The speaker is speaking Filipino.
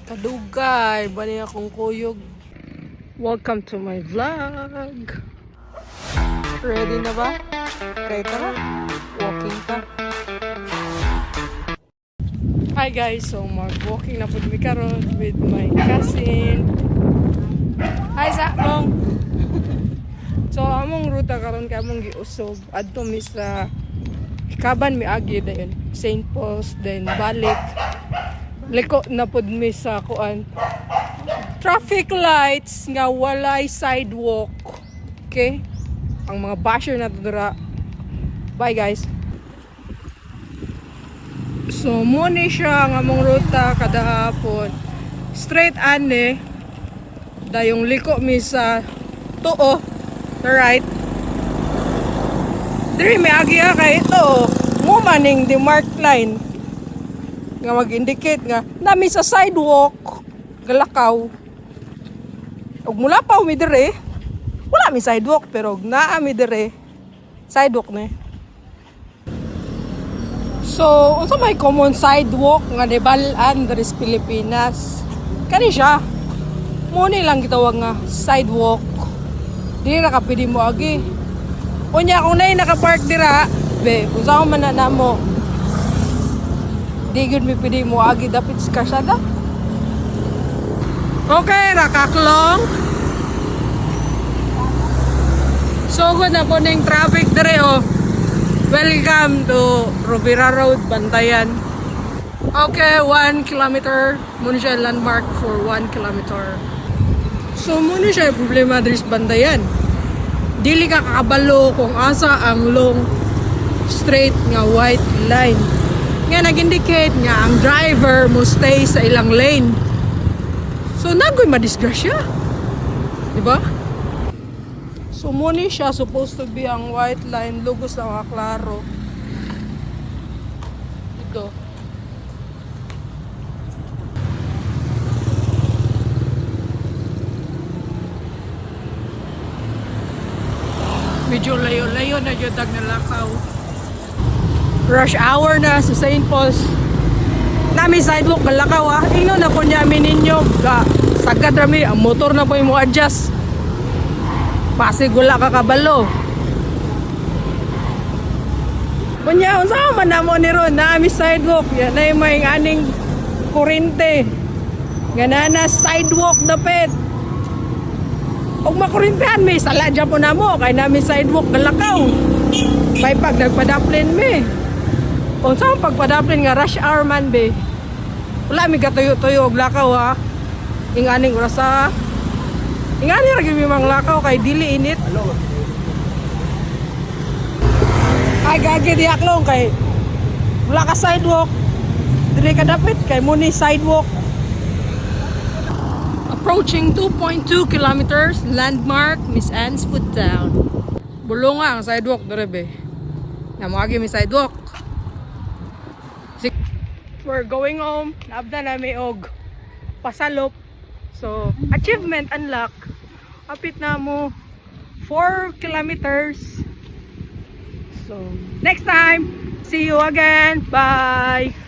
Kadugay, bali akong kuyog. Welcome to my vlog. Ready na ba? Kaya tara, walking ta. Hi guys, so mag-walking na po mi karon with my cousin. Hi Zakmong. So among ruta karon kay among giusog adto mi sa Kaban mi agi dayon St. Paul's then balik liko na pud mi sa kuan traffic lights nga walay sidewalk. Okay, ang mga basher na dira. Bye guys. So muna siya nga mong ruta kada hapon straight ane dayong liko mi sa tuo the right. Diri may agi kay ito mo maning the mark line nga mag-indicate nga nami sa sidewalk galakaw. Og mula pa mi dire wala mi sidewalk pero naa mi dire sidewalk na. So unsa may common sidewalk nga debalan diri sa Pilipinas? Kani siya. Mo ni lang gitawag nga sidewalk. Dili ra ka pwede mo agi. Unya kung nay naka-park dira, be, kung saan man na mo, di gud mi pwede mo agi dapit sa kasyada. Okay, rakaklong. So good na po ning traffic dire oh. Welcome to Rovira Road, Bantayan. Okay, 1 kilometer. Muna siya landmark for 1 kilometer. So muna siya problema diri sa Bantayan. Dili ka kakabalo kung asa ang long straight nga white line nga nag-indicate nga ang driver mo stay sa ilang lane. So nagoy madisgrasya, di ba? So muni siya supposed to be ang white line, lugos na mga klaro ito. Medyo layo-layo na dyan dag nalakaw. Rush hour na sa St. Paul's. Nami sidewalk galakaw ha. Ino na po niya ninyo. Sagad rami. Ang motor na po yung mo adjust. Pasig wala kakabalo. Kunya, unsa man na mo ni ron. Nami sidewalk. Yan na yung may aning kurente. Ganana sidewalk dapit. Kung makurintihan may sala dyan po na mo kay namin sidewalk galakaw may pag nagpadaplin me kung saan pagpadaplin nga rush hour man be wala may katuyo-tuyo og lakaw ha inganing orasa ingani ra gyud mang lakaw kay dili init ay gagi diaklong kay wala ka sidewalk dili ka dapit kay muni sidewalk. Approaching 2.2 kilometers, landmark Miss Anne's Food Town. Bulunga ang sidewalk dere be. Namagi mi sidewalk. We're going home. Naabda na mi og pasalop. So, achievement unlock. Apit na mo 4 kilometers. So, next time, see you again. Bye.